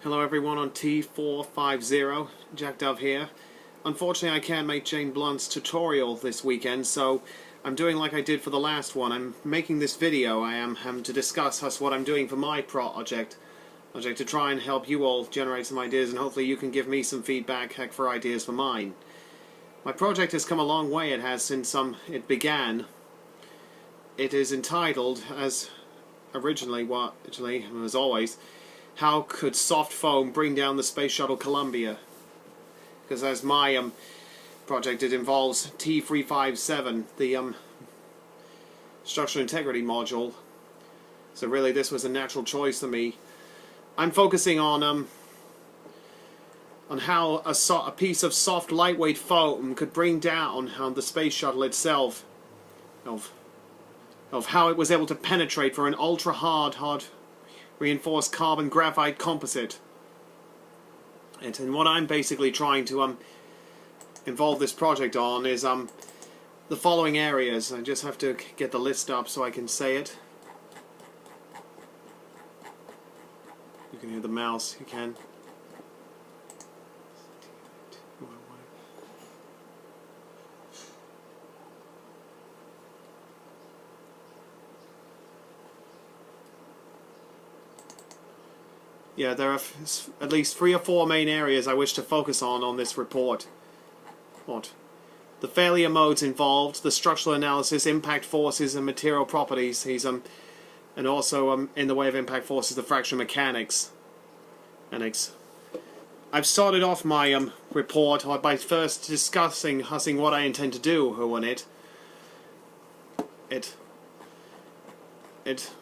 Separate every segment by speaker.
Speaker 1: Hello everyone on T450, Jack Dove here. Unfortunately I can't make Jane Blunt's tutorial this weekend, so I'm doing like I did for the last one. I'm making this video. I am to discuss what I'm doing for my project to try and help you all generate some ideas, and hopefully you can give me some feedback for ideas for mine. My project has come a long way. It has since it began. It is entitled, as always, how could soft foam bring down the Space Shuttle Columbia? Because as my project, it involves T450, the structural integrity module. So really this was a natural choice for me. I'm focusing on how a piece of soft, lightweight foam could bring down the space shuttle itself, of how it was able to penetrate for an ultra-hard reinforced carbon graphite composite. And what I'm basically trying to involve this project on is the following areas. I just have to get the list up so I can say it. You can hear the mouse, you can. Yeah, there are at least 3 or 4 main areas I wish to focus on this report. The failure modes involved, the structural analysis, impact forces and material properties, and also in the way of impact forces, the fracture mechanics. I've started off my report by first discussing what I intend to do on it.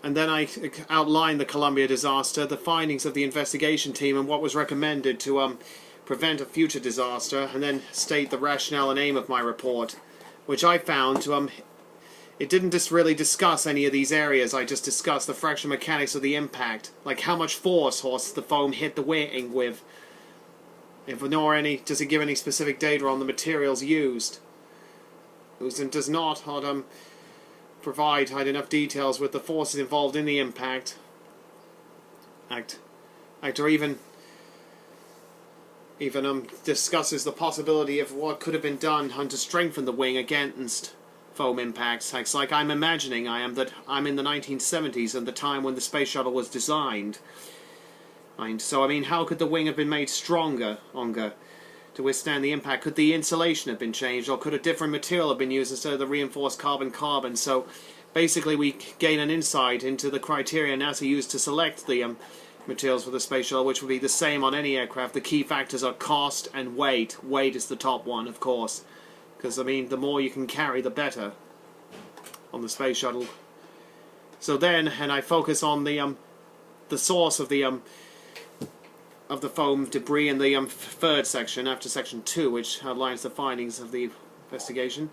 Speaker 1: And then I outlined the Columbia disaster, the findings of the investigation team, and what was recommended to prevent a future disaster, and then state the rationale and aim of my report, which I found it didn't really discuss any of these areas. I just discussed the fracture mechanics of the impact, like how much force the foam hit the wing with, nor does it give any specific data on the materials used. It does not provide enough details with the forces involved in the impact or even discusses the possibility of what could have been done to strengthen the wing against foam impacts. Like I'm imagining that I'm in the 1970s and the time when the space shuttle was designed. So I mean, how could the wing have been made stronger to withstand the impact? Could the insulation have been changed, or could a different material have been used instead of the reinforced carbon-carbon? So basically we gain an insight into the criteria NASA used to select the materials for the space shuttle, which would be the same on any aircraft. The key factors are cost and weight. Weight is the top one, of course, because I mean, the more you can carry, the better on the space shuttle. So then, and I focus on the source of the foam debris in the third section, after section 2, which outlines the findings of the investigation.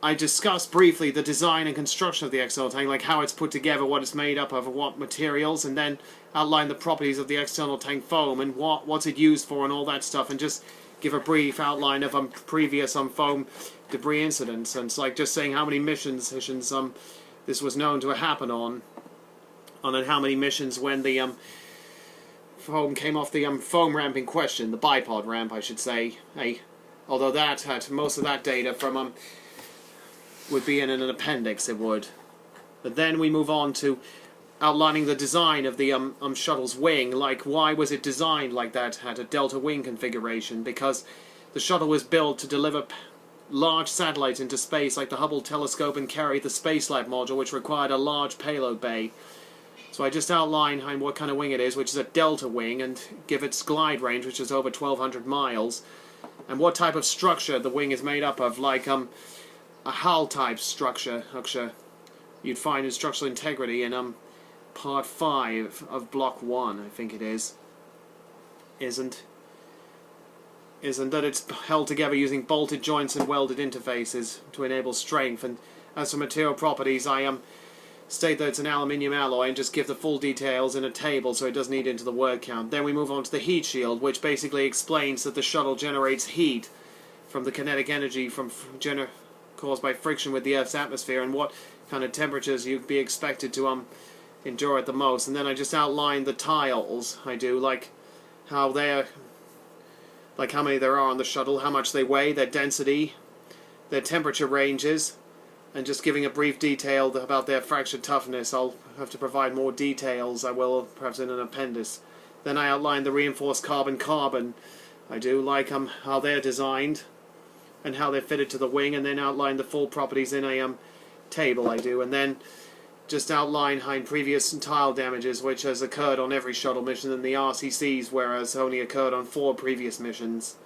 Speaker 1: I discussed briefly the design and construction of the external tank, like how it's put together, what it's made up of, what materials, and then outline the properties of the external tank foam and what's it used for and all that stuff, and just give a brief outline of previous foam debris incidents, and it's like just saying how many missions this was known to happen on, and then how many missions when the foam came off the foam ramp in question, the bipod ramp, I should say. Although that had most of that data from would be in an appendix, it would. But then we move on to outlining the design of the shuttle's wing. Like, why was it designed like that? Had a delta wing configuration, because the shuttle was built to deliver large satellites into space, like the Hubble telescope, and carry the Spacelab module, which required a large payload bay. So I just outline what kind of wing it is, which is a delta wing, and give its glide range, which is over 1,200 miles, and what type of structure the wing is made up of, like a hull-type structure you'd find in structural integrity in part 5 of block 1, I think it is. Isn't that it's held together using bolted joints and welded interfaces to enable strength. And as for material properties, I state that it's an aluminium alloy and just give the full details in a table so it doesn't eat into the word count. Then we move on to the heat shield, which basically explains that the shuttle generates heat from the kinetic energy caused by friction with the Earth's atmosphere, and what kind of temperatures you'd be expected to endure it the most. And then I just outline the tiles. I do, like how they're, like how many there are on the shuttle, how much they weigh, their density, their temperature ranges, and just giving a brief detail about their fracture toughness. I'll have to provide more details, I will, perhaps in an appendix. Then I outline the reinforced carbon-carbon. I do like how they're designed and how they're fitted to the wing, and then outline the full properties in a table, I do. And then just outline previous tile damages, which has occurred on every shuttle mission in the RCCs, whereas only occurred on 4 previous missions.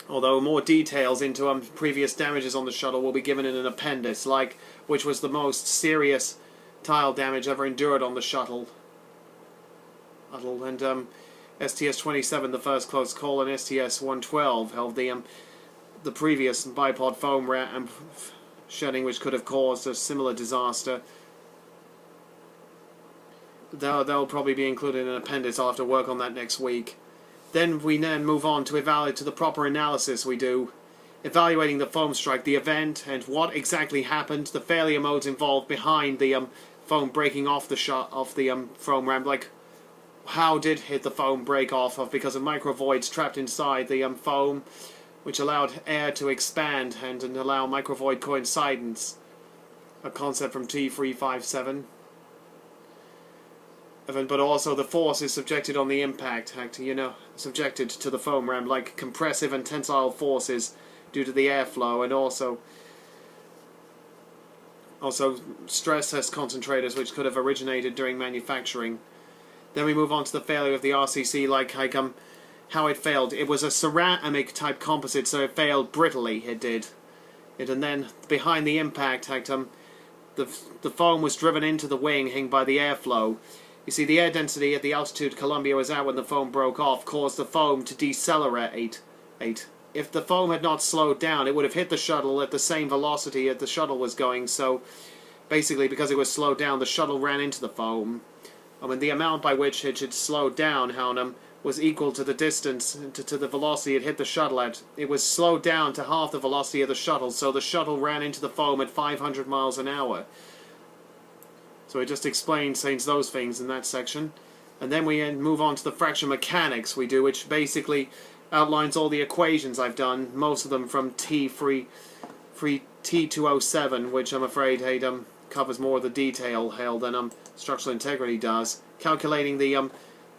Speaker 1: Although more details into previous damages on the shuttle will be given in an appendix, like which was the most serious tile damage ever endured on the shuttle. And STS-27, the first close call, and STS-112 held the previous bipod foam shedding, which could have caused a similar disaster. They'll probably be included in an appendix. I'll have to work on that next week. Then we move on to evaluate the proper analysis we do, evaluating the foam strike, the event, and what exactly happened, the failure modes involved behind the foam breaking off the foam ram, like how did the foam break off because of microvoids trapped inside the foam, which allowed air to expand and allow microvoid coincidence, a concept from T450. But also the force is subjected on the impact, subjected to the foam ram, like compressive and tensile forces due to the airflow, and also stress test concentrators which could have originated during manufacturing. Then we move on to the failure of the RCC, like how it failed. It was a ceramic type composite, so it failed brittly, it did. And then behind the impact, the foam was driven into the wing by the airflow. You see, the air density at the altitude Columbia was at when the foam broke off caused the foam to decelerate. If the foam had not slowed down, it would have hit the shuttle at the same velocity as the shuttle was going, so basically because it was slowed down, the shuttle ran into the foam. The amount by which it should slow down, was equal to the distance, to the velocity it hit the shuttle at. It was slowed down to half the velocity of the shuttle, so the shuttle ran into the foam at 500 miles an hour. So it just explains those things in that section. And then we move on to the fracture mechanics we do, which basically outlines all the equations I've done, most of them from T207, which I'm afraid covers more of the detail than structural integrity does. Calculating the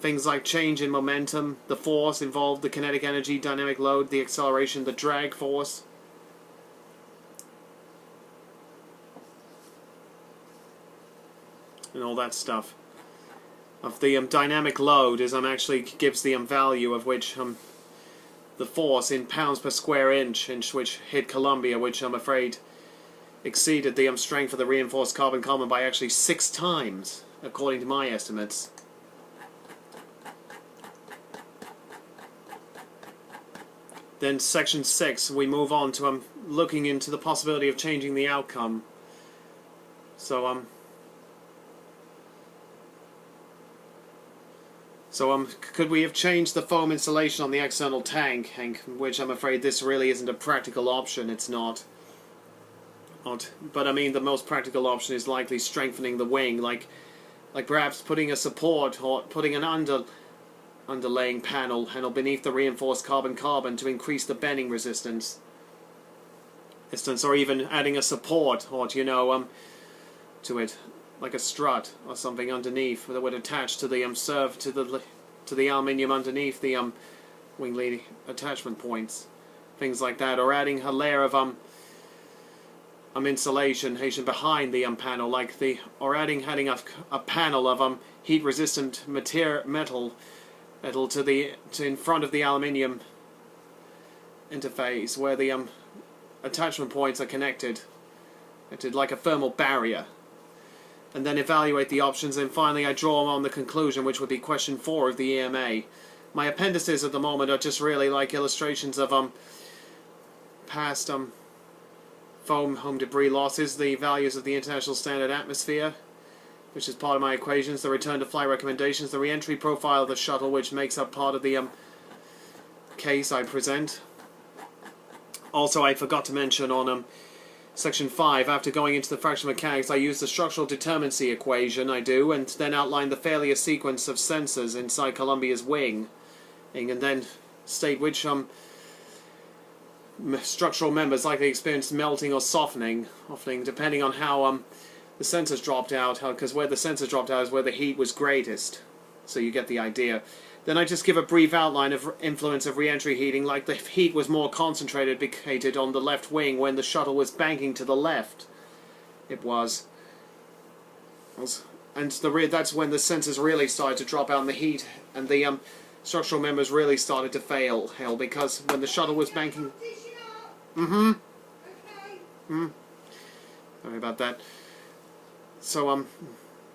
Speaker 1: things like change in momentum, the force involved, the kinetic energy, dynamic load, the acceleration, the drag force. And all that stuff. Of the dynamic load is actually gives the value of which the force in pounds per square inch which hit Columbia, which I'm afraid exceeded the strength of the reinforced carbon-carbon by actually 6 times, according to my estimates. Then section 6, we move on to looking into the possibility of changing the outcome. So could we have changed the foam insulation on the external tank, which I'm afraid this really isn't a practical option, it's not. But the most practical option is likely strengthening the wing, like perhaps putting a support or putting an underlaying panel beneath the reinforced carbon-carbon to increase the bending resistance. Or even adding a support to it, like a strut or something underneath that would attach to the to the aluminium underneath the wing lead attachment points, things like that, or adding a layer of insulation behind the panel, or adding a panel of heat-resistant metal in front of the aluminium interface where the attachment points are connected like a thermal barrier. And then evaluate the options, and finally I draw on the conclusion, which would be question 4 of the EMA. My appendices at the moment are just really like illustrations of past foam home debris losses, the values of the International Standard Atmosphere, which is part of my equations, the return to fly recommendations, the re-entry profile of the shuttle, which makes up part of the case I present. Also, I forgot to mention on Section 5, after going into the fractional mechanics, I use the structural determinacy equation, and then outline the failure sequence of sensors inside Columbia's wing, and then state which structural members likely experience melting or softening, depending on how the sensors dropped out, because where the sensors dropped out is where the heat was greatest. So you get the idea. Then I just give a brief outline of influence of re-entry heating, like the heat was more concentrated on the left wing when the shuttle was banking to the left. It was. And that's when the sensors really started to drop out in the heat, and the structural members really started to fail, because when the shuttle was banking... Sorry about that. So,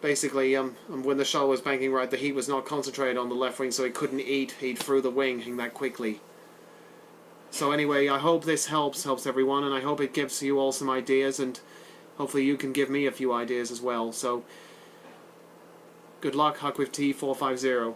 Speaker 1: basically, when the shuttle was banking right, the heat was not concentrated on the left wing, so it couldn't heat through the wing that quickly. So anyway, I hope this helps everyone, and I hope it gives you all some ideas, and hopefully you can give me a few ideas as well. So, good luck, Huck with T450.